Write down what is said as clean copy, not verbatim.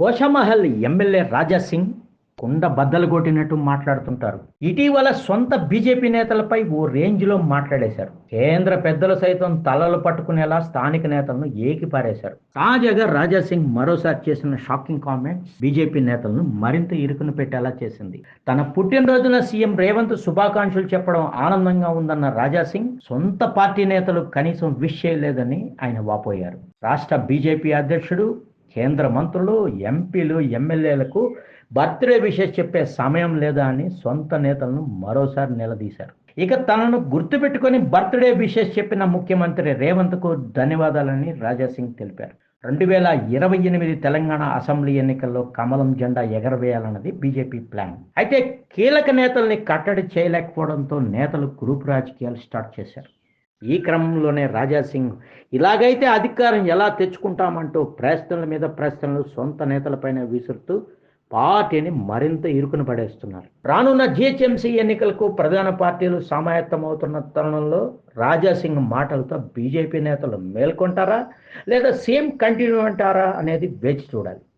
Goshamahal MLA Raja Singh కుండ బద్దలు కొట్టినట్టు మాట్లాడుతుంటారు. ఇటీవల సొంత బీజేపీ నేతలపై ఓ రేంజ్లో మాట్లాడేశారు. కేంద్ర పెద్దలు సైతం తలలు పట్టుకునేలా స్థానిక నేతలను ఏకిపారేశారు. తాజాగా రాజా సింగ్ మరోసారి చేసిన షాకింగ్ కామెంట్ బీజేపీ నేతలను మరింత ఇరుకున పెట్టేలా చేసింది. తన పుట్టినరోజున సీఎం రేవంత్ శుభాకాంక్షలు చెప్పడం ఆనందంగా ఉందన్న రాజా సింగ్ సొంత పార్టీ నేతలు కనీసం విష్ చేయలేదని ఆయన వాపోయారు. రాష్ట్ర బీజేపీ అధ్యక్షుడు, కేంద్ర మంత్రులు, ఎంపీలు, ఎమ్మెల్యేలకు బర్త్డే విషెస్ చెప్పే సమయం లేదా అని సొంత నేతలను మరోసారి నిలదీశారు. ఇక తనను గుర్తుపెట్టుకొని బర్త్డే విషెస్ చెప్పిన ముఖ్యమంత్రి రేవంత్కు ధన్యవాదాలని రాజా సింగ్ తెలిపారు. 2028 తెలంగాణ అసెంబ్లీ ఎన్నికల్లో కమలం జెండా ఎగరవేయాలన్నది బీజేపీ ప్లాన్. అయితే కీలక నేతల్ని కట్టడి చేయలేకపోవడంతో నేతలు గ్రూప్ రాజకీయాలు స్టార్ట్ చేశారు. ఈ క్రమంలోనే రాజా సింగ్ ఇలాగైతే అధికారం ఎలా తెచ్చుకుంటామంటూ ప్రశ్నల మీద ప్రశ్నలు సొంత నేతలపైన విసురుతూ పార్టీని మరింత ఇరుకున పడేస్తున్నారు. రానున్న జిహెచ్ఎంసీ ఎన్నికలకు ప్రధాన పార్టీలు సమాయత్తమవుతున్న తరుణంలో రాజా సింగ్ మాటలతో బీజేపీ నేతలు మేల్కొంటారా లేదా సేమ్ కంటిన్యూ అంటారా అనేది వేచి చూడాలి.